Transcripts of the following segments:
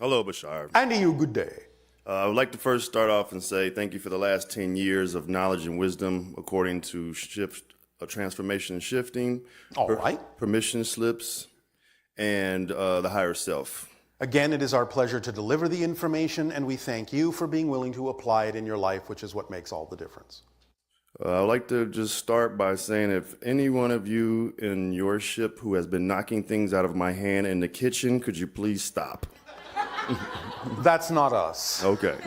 Hello, Bashar. And to you, good day. I would like to first start off and say thank you for the last 10 years of knowledge and wisdom according to transformation and shifting, All right. permission slips, and the higher self. Again, it is our pleasure to deliver the information, and we thank you for being willing to apply it in your life, which is what makes all the difference. I'd like to just start by saying if any one of you in your ship who has been knocking things out of my hand in the kitchen, could you please stop? That's not us. Okay.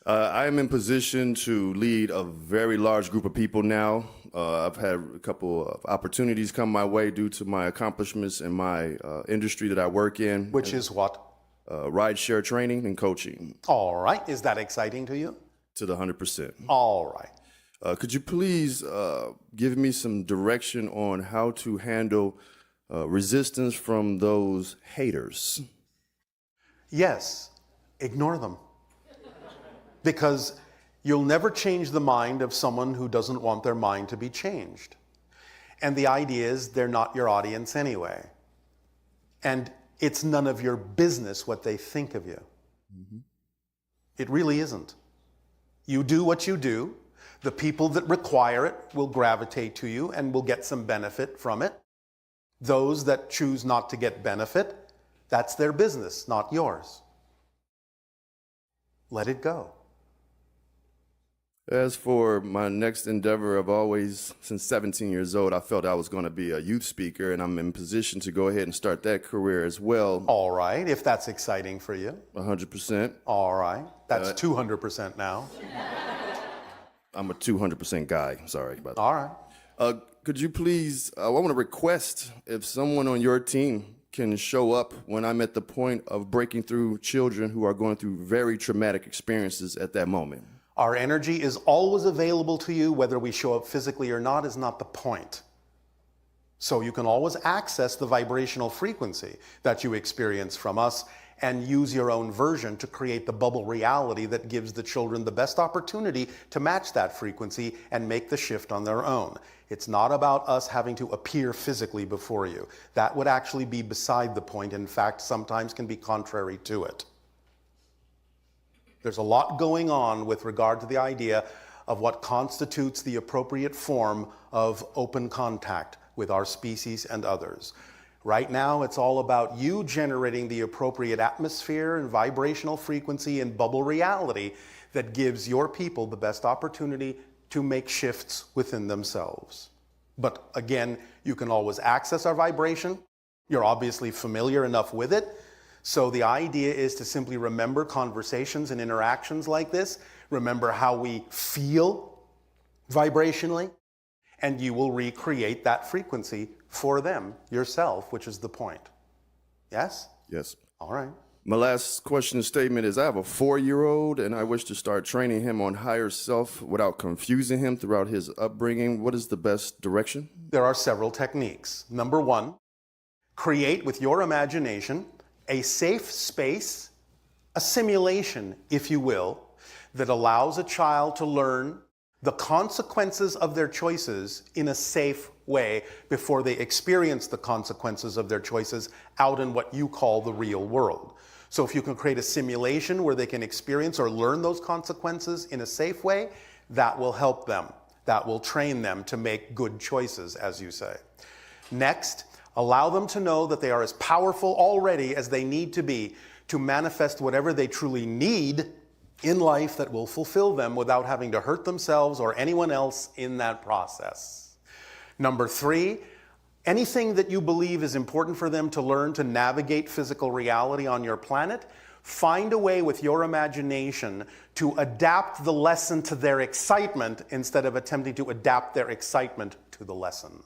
I am in position to lead a very large group of people now. I've had a couple of opportunities come my way due to my accomplishments in my industry that I work in. Which is what? Rideshare training and coaching. All right. Is that exciting to you? To the 100%. All right. Could you please give me some direction on how to handle resistance from those haters? Yes. Ignore them. Because you'll never change the mind of someone who doesn't want their mind to be changed. And the idea is they're not your audience anyway. And it's none of your business what they think of you. Mm-hmm. It really isn't. You do what you do. The people that require it will gravitate to you and will get some benefit from it. Those that choose not to get benefit, that's their business, not yours. Let it go. As for my next endeavor, I've always, since 17 years old, I felt I was going to be a youth speaker, and I'm in position to go ahead and start that career as well. All right, if that's exciting for you. 100%. All right, that's 200% now. I'm a 200% guy. Sorry about that. All right. Could you please, I want to request if someone on your team can show up when I'm at the point of breaking through children who are going through very traumatic experiences at that moment. Our energy is always available to you. Whether we show up physically or not is not the point. So you can always access the vibrational frequency that you experience from us and use your own version to create the bubble reality that gives the children the best opportunity to match that frequency and make the shift on their own. It's not about us having to appear physically before you. That would actually be beside the point. In fact, sometimes can be contrary to it. There's a lot going on with regard to the idea of what constitutes the appropriate form of open contact with our species and others. Right now, it's all about you generating the appropriate atmosphere and vibrational frequency and bubble reality that gives your people the best opportunity to make shifts within themselves. But again, you can always access our vibration. You're obviously familiar enough with it. So the idea is to simply remember conversations and interactions like this. Remember how we feel vibrationally, and you will recreate that frequency for them yourself, which is the point. Yes? Yes. All right. My last question and statement is I have a 4-year-old and I wish to start training him on higher self without confusing him throughout his upbringing. What is the best direction? There are several techniques. Number one, create with your imagination a safe space, a simulation, if you will, that allows a child to learn the consequences of their choices in a safe way before they experience the consequences of their choices out in what you call the real world. So if you can create a simulation where they can experience or learn those consequences in a safe way, that will help them. That will train them to make good choices, as you say. Next, allow them to know that they are as powerful already as they need to be to manifest whatever they truly need in life that will fulfill them without having to hurt themselves or anyone else in that process. Number three, anything that you believe is important for them to learn to navigate physical reality on your planet, find a way with your imagination to adapt the lesson to their excitement instead of attempting to adapt their excitement to the lesson.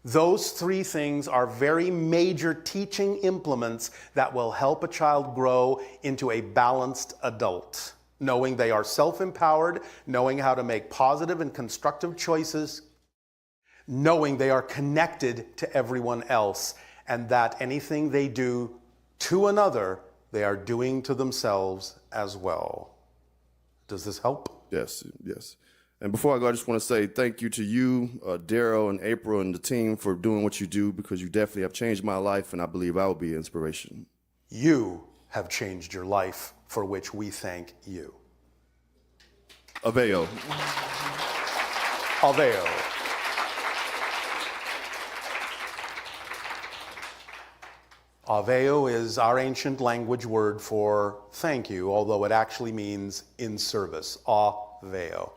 Those three things are very major teaching implements that will help a child grow into a balanced adult, knowing they are self-empowered, knowing how to make positive and constructive choices, knowing they are connected to everyone else, and that anything they do to another, they are doing to themselves as well. Does this help? Yes, yes. And before I go, I just want to say thank you to you, Darryl and April and the team for doing what you do, because you definitely have changed my life, and I believe I will be an inspiration. You have changed your life, for which we thank you. Aveo. Aveo. Aveo is our ancient language word for thank you, although it actually means in service. Aveo.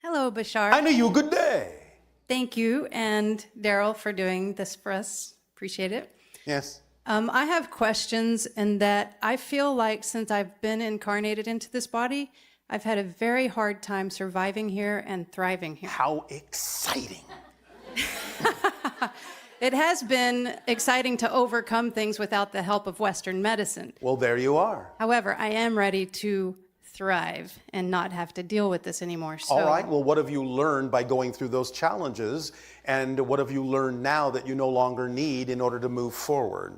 Hello, Bashar. I know you. Good day. Thank you and Darryl for doing this for us. Appreciate it. Yes. I have questions in that I feel like since I've been incarnated into this body, I've had a very hard time surviving here and thriving here. How exciting. It has been exciting to overcome things without the help of Western medicine. Well, there you are. However, I am ready to thrive and not have to deal with this anymore. So, All right. Well, what have you learned by going through those challenges? And what have you learned now that you no longer need in order to move forward?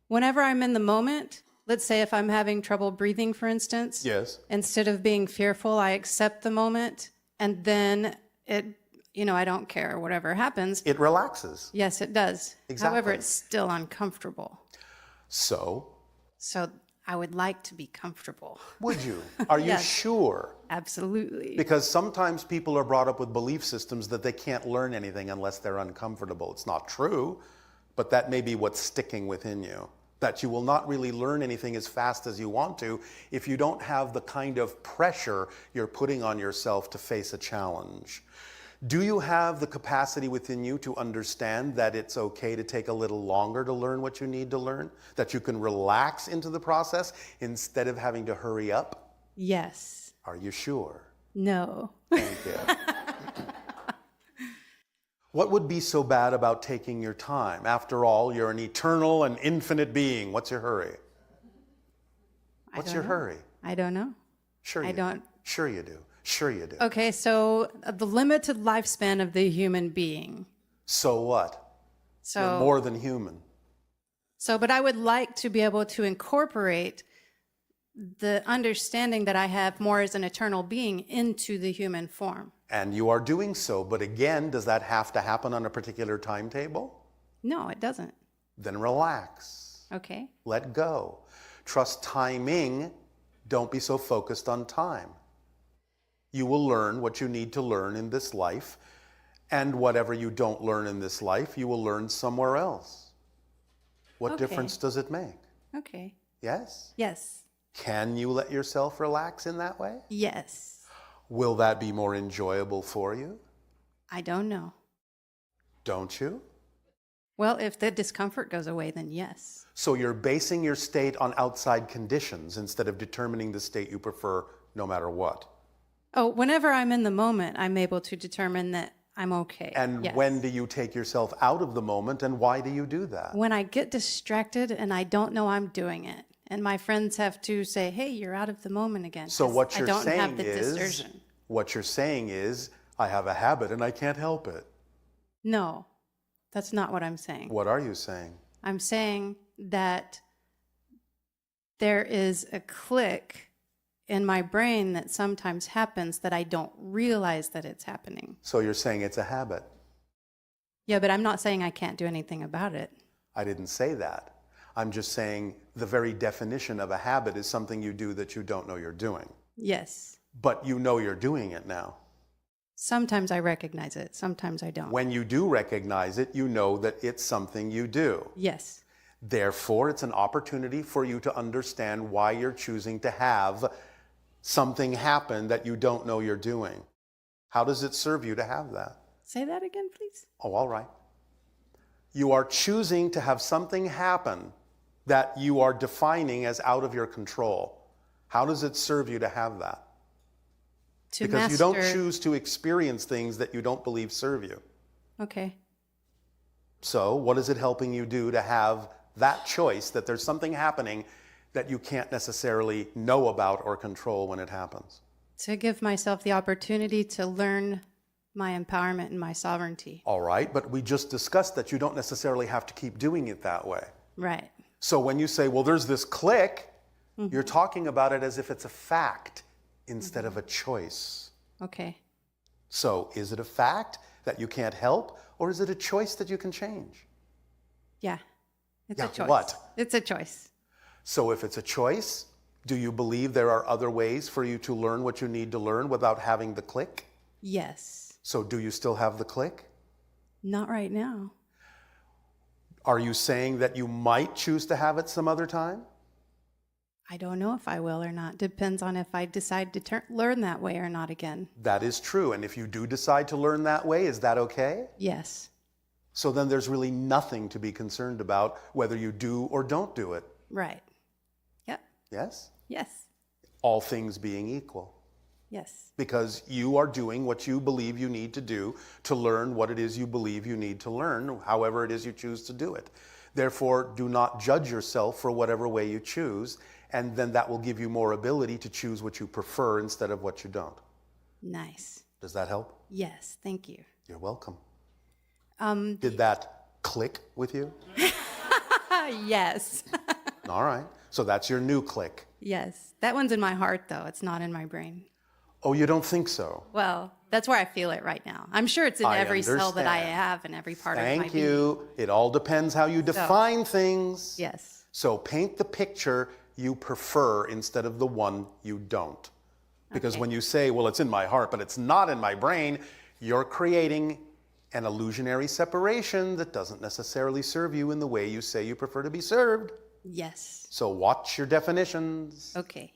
whenever I'm in the moment, let's say if I'm having trouble breathing, for instance, Yes. instead of being fearful, I accept the moment, and then I don't care, whatever happens. It relaxes. Yes, it does. Exactly. However, it's still uncomfortable. So, So I would like to be comfortable. would you? Are you Yes. sure? Absolutely. Because sometimes people are brought up with belief systems that they can't learn anything unless they're uncomfortable. It's not true, but that may be what's sticking within you. That you will not really learn anything as fast as you want to if you don't have the kind of pressure you're putting on yourself to face a challenge. Do you have the capacity within you to understand that it's okay to take a little longer to learn what you need to learn? That you can relax into the process instead of having to hurry up? Yes. Are you sure? No. Thank you. What would be so bad about taking your time? After all, you're an eternal and infinite being. What's your hurry? What's your hurry? I don't know. Sure you I don't. do. Sure you do. Sure you do. Okay, so the limited lifespan of the human being. So what? So You're more than human. But I would like to be able to incorporate the understanding that I have more as an eternal being into the human form. And you are doing so, but again, does that have to happen on a particular timetable? No, it doesn't. Then relax. Okay. Let go. Trust timing. Don't be so focused on time. You will learn what you need to learn in this life, and whatever you don't learn in this life, you will learn somewhere else. What Okay. difference does it make? Okay. Yes? Yes. Can you let yourself relax in that way? Yes. Will that be more enjoyable for you? I don't know. Don't you? Well, if the discomfort goes away, then yes. So you're basing your state on outside conditions instead of determining the state you prefer no matter what. Oh, whenever I'm in the moment, I'm able to determine that I'm okay. And Yes. when do you take yourself out of the moment, and why do you do that? When I get distracted and I don't know I'm doing it, and my friends have to say, "Hey, you're out of the moment again." So 'cause what you're I don't have saying the is, discernment. I have a habit and I can't help it. No, that's not what I'm saying. What are you saying? I'm saying that there is a click in my brain that sometimes happens that I don't realize that it's happening. So you're saying it's a habit. Yeah, but I'm not saying I can't do anything about it. I didn't say that. I'm just saying the very definition of a habit is something you do that you don't know you're doing. Yes. But you know you're doing it now. Sometimes I recognize it, sometimes I don't. When you do recognize it, you know that it's something you do. Yes. Therefore, it's an opportunity for you to understand why you're choosing to have something happen that you don't know you're doing. How does it serve you to have that? Say that again, please. Oh, all right. You are choosing to have something happen that you are defining as out of your control. How does it serve you to have that? To Because master. you don't choose to experience things that you don't believe serve you. Okay. So what is it helping you do to have that choice, that there's something happening that you can't necessarily know about or control when it happens? To give myself the opportunity to learn my empowerment and my sovereignty. All right, but we just discussed that you don't necessarily have to keep doing it that way. Right. So when you say, well, there's this click, you're talking about it as if it's a fact instead of a choice. Okay. So is it a fact that you can't help, or is it a choice that you can change? Yeah. It's Yeah, a choice. what? It's a choice. So if it's a choice, do you believe there are other ways for you to learn what you need to learn without having the click? Yes. So do you still have the click? Not right now. Are you saying that you might choose to have it some other time? I don't know if I will or not. Depends on if I decide to learn that way or not again. That is true. And if you do decide to learn that way, is that okay? Yes. So then there's really nothing to be concerned about whether you do or don't do it. Right. Yep. Yes? Yes. All things being equal. Yes. Because you are doing what you believe you need to do to learn what it is you believe you need to learn, however it is you choose to do it. Therefore, do not judge yourself for whatever way you choose, and then that will give you more ability to choose what you prefer instead of what you don't. Nice. Does that help? Yes. Thank you. You're welcome. Did that click with you? Yes. All right. So that's your new click. Yes. That one's in my heart, though. It's not in my brain. Oh, you don't think so? Well, that's where I feel it right now. I'm sure it's in I every cell that I understand. have and every part of my Thank being. you. It all depends how you define things. Yes. So paint the picture you prefer instead of the one you don't. Because Okay. when you say, well, it's in my heart, but it's not in my brain, you're creating an illusionary separation that doesn't necessarily serve you in the way you say you prefer to be served. Yes. So watch your definitions. Okay.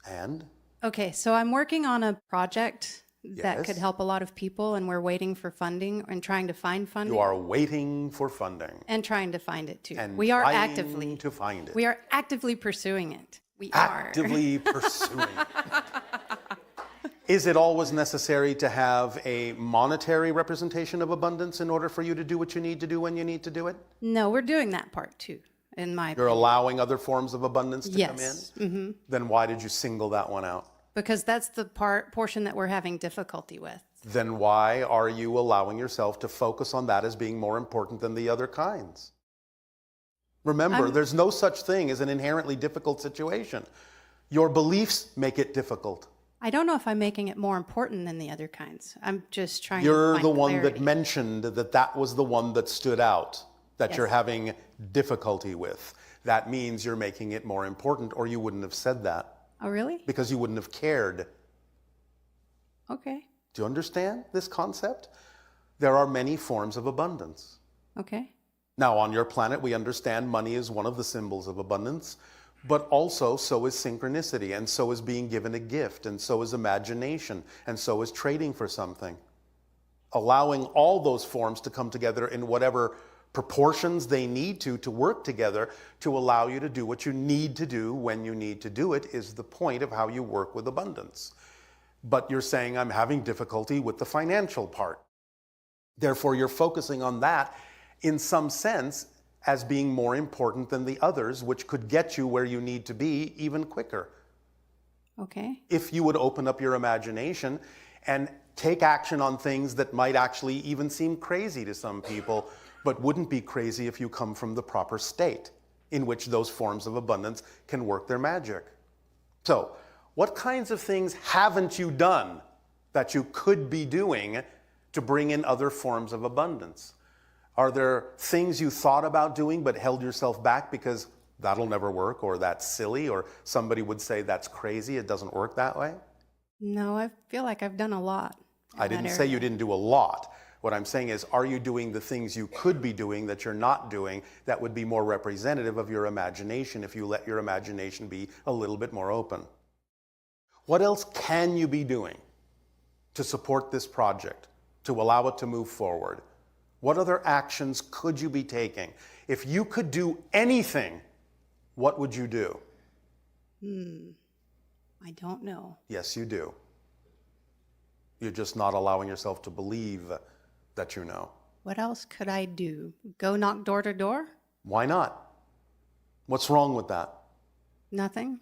And Okay, so I'm working on a project that Yes. could help a lot of people, and we're waiting for funding and trying to find funding. you are waiting for funding. And trying to find it too. And We are trying actively to find it. We are actively pursuing it. We are. Actively pursuing it. Is it always necessary to have a monetary representation of abundance in order for you to do what you need to do when you need to do it? No, we're doing that part too, in my You're opinion. allowing other forms of abundance to come in? Yes. Mm-hmm. Then why did you single that one out? Because that's the portion that we're having difficulty with. Then why are you allowing yourself to focus on that as being more important than the other kinds? Remember, there's no such thing as an inherently difficult situation. Your beliefs make it difficult. I don't know if I'm making it more important than the other kinds. I'm just trying to You're find the one that clarity. mentioned that that was the one that stood out, that Yes. you're having difficulty with. That means you're making it more important, or you wouldn't have said that, Oh, really? because you wouldn't have cared. Okay. Do you understand this concept? There are many forms of abundance. Okay. Now, on your planet, we understand money is one of the symbols of abundance, but also so is synchronicity, and so is being given a gift, and so is imagination, and so is trading for something. Allowing all those forms to come together in whatever proportions they need to work together to allow you to do what you need to do when you need to do it is the point of how you work with abundance. But you're saying, I'm having difficulty with the financial part. Therefore, you're focusing on that in some sense as being more important than the others, which could get you where you need to be even quicker. Okay. If you would open up your imagination and take action on things that might actually even seem crazy to some people, but wouldn't be crazy if you come from the proper state in which those forms of abundance can work their magic. So, what kinds of things haven't you done that you could be doing to bring in other forms of abundance? Are there things you thought about doing but held yourself back because that'll never work, or that's silly, or somebody would say that's crazy, it doesn't work that way? No, I feel like I've done a lot. in I that didn't say area. you didn't do a lot. What I'm saying is, are you doing the things you could be doing that you're not doing that would be more representative of your imagination if you let your imagination be a little bit more open? What else can you be doing to support this project, to allow it to move forward? What other actions could you be taking? If you could do anything, what would you do? I don't know. Yes, you do. You're just not allowing yourself to believe that you know. What else could I do? Go knock door to door? Why not? What's wrong with that? Nothing?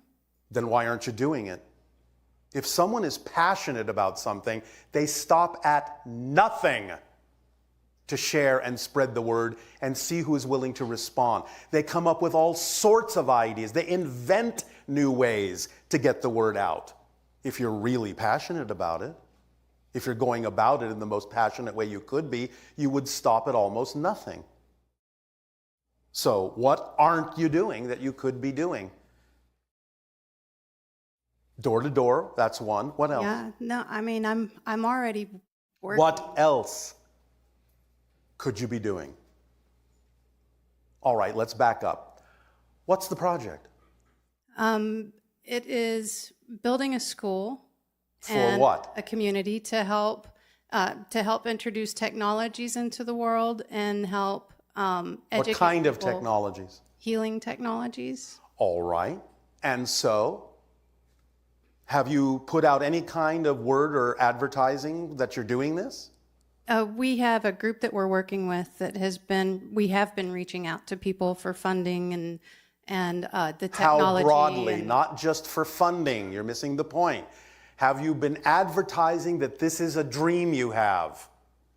Then why aren't you doing it? If someone is passionate about something, they stop at nothing to share and spread the word and see who is willing to respond. They come up with all sorts of ideas. They invent new ways to get the word out. If you're really passionate about it, If you're going about it in the most passionate way you could be, you would stop at almost nothing. So what aren't you doing that you could be doing? Door to door, that's one. What else? Yeah, no, I mean, I'm already working. What else could you be doing? All right, let's back up. What's the project? It is building a school. For and what? A community to help introduce technologies into the world and help educate What kind of people. technologies? Healing technologies. All right. And so, have you put out any kind of word or advertising that you're doing this? We have a group that we're working with that we have been reaching out to people for funding and the technology. How broadly? Not just for funding. You're missing the point. Have you been advertising that this is a dream you have?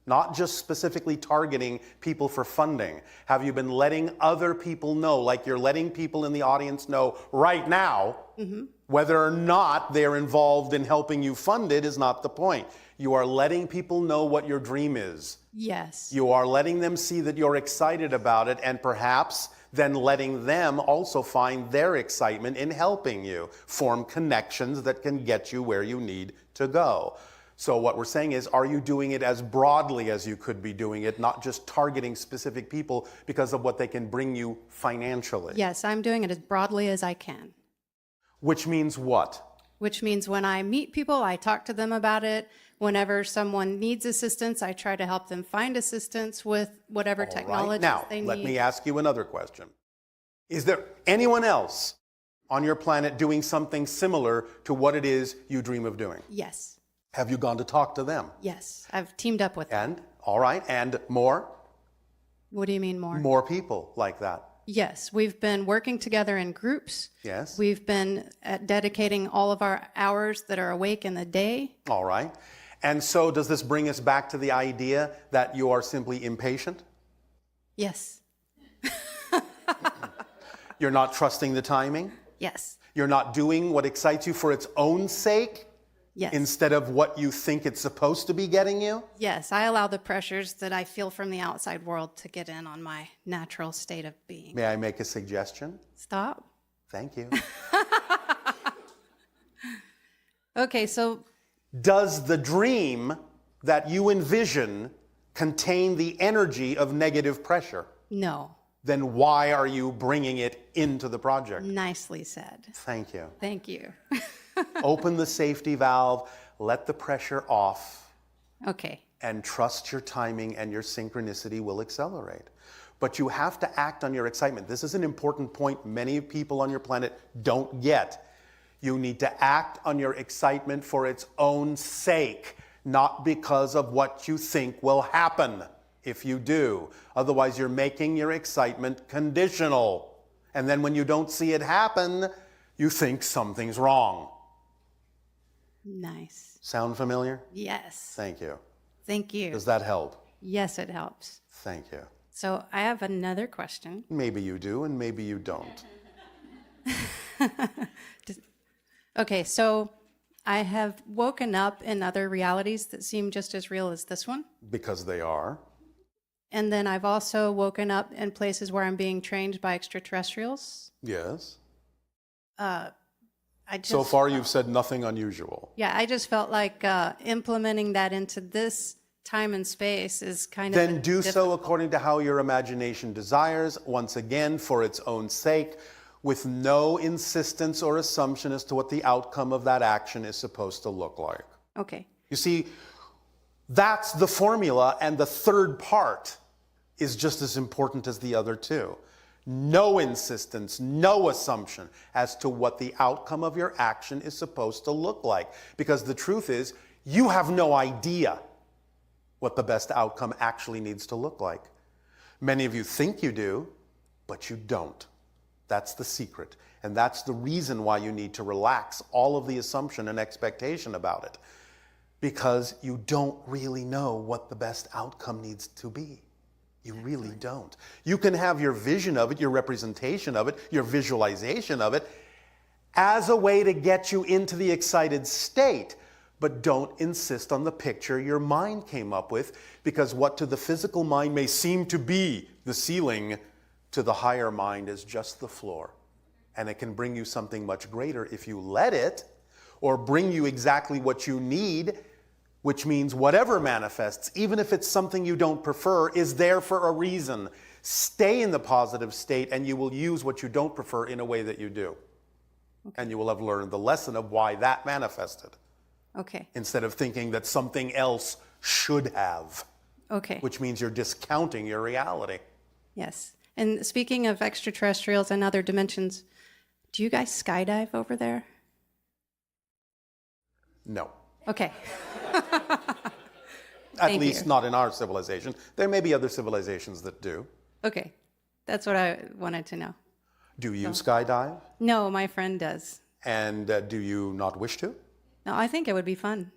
Not just specifically targeting people for funding. Have you been letting other people know, like you're letting people in the audience know right now, whether or not they're involved in helping you fund it is not the point. You are letting people know what your dream is. Yes. You are letting them see that you're excited about it, and perhaps then letting them also find their excitement in helping you form connections that can get you where you need to go. So what we're saying is, are you doing it as broadly as you could be doing it, not just targeting specific people because of what they can bring you financially? Yes, I'm doing it as broadly as I can. Which means what? Which means when I meet people, I talk to them about it. Whenever someone needs assistance, I try to help them find assistance with whatever technology they need. Now, let me ask you another question. Is there anyone else on your planet doing something similar to what it is you dream of doing? Yes. Have you gone to talk to them? Yes. I've teamed up with them. And, all right, and more? What do you mean more? More people like that. Yes. We've been working together in groups. Yes. We've been dedicating all of our hours that are awake in the day. All right. And so does this bring us back to the idea that you are simply impatient? Yes. You're not trusting the timing? Yes. You're not doing what excites you for its own sake? Yes. Instead of what you think it's supposed to be getting you? Yes. I allow the pressures that I feel from the outside world to get in on my natural state of being. May I make a suggestion? Stop. Thank you. Okay, so Does the dream that you envision contain the energy of negative pressure? no. Then why are you bringing it into the project? Nicely said. Thank you. Thank you. Open the safety valve, let the pressure off, Okay. and trust your timing and your synchronicity will accelerate. But you have to act on your excitement. This is an important point many people on your planet don't get. You need to act on your excitement for its own sake, not because of what you think will happen if you do. Otherwise, you're making your excitement conditional. And then when you don't see it happen, you think something's wrong. Nice. Sound familiar? Yes. Thank you. Thank you. Does that help? Yes, it helps. Thank you. So I have another question. Maybe you do, and maybe you don't. Okay, so I have woken up in other realities that seem just as real as this one. Because they are. And then I've also woken up in places where I'm being trained by extraterrestrials. Yes. I just, So far, you've said nothing unusual. Yeah, I just felt like implementing that into this time and space is kind of. Then do so according to how your imagination desires, once again, for its own sake, with no insistence or assumption as to what the outcome of that action is supposed to look like. Okay. You see, that's the formula, and the third part is just as important as the other two. No insistence, no assumption as to what the outcome of your action is supposed to look like. Because the truth is, you have no idea what the best outcome actually needs to look like. Many of you think you do, but you don't. That's the secret. And that's the reason why you need to relax all of the assumption and expectation about it. Because you don't really know what the best outcome needs to be. You really don't. You can have your vision of it, your representation of it, your visualization of it as a way to get you into the excited state. But don't insist on the picture your mind came up with, because what to the physical mind may seem to be the ceiling, to the higher mind is just the floor. And it can bring you something much greater if you let it, or bring you exactly what you need, which means whatever manifests, even if it's something you don't prefer, is there for a reason. Stay in the positive state and you will use what you don't prefer in a way that you do. Okay. And you will have learned the lesson of why that manifested. Okay. Instead of thinking that something else should have. Okay. Which means you're discounting your reality. Yes. And speaking of extraterrestrials and other dimensions, do you guys skydive over there? No. Okay. At least not in our civilization. There may be other civilizations that do. Okay. That's what I wanted to know. Do you skydive? No, my friend does. And do you not wish to? No, I think it would be fun.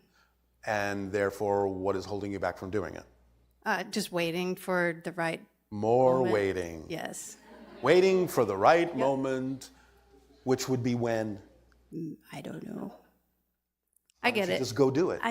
And therefore, what is holding you back from doing it? Just waiting for the right More moment. waiting. Yes. Waiting for the right moment, which would be when? I don't know. I get it. Just go do it. I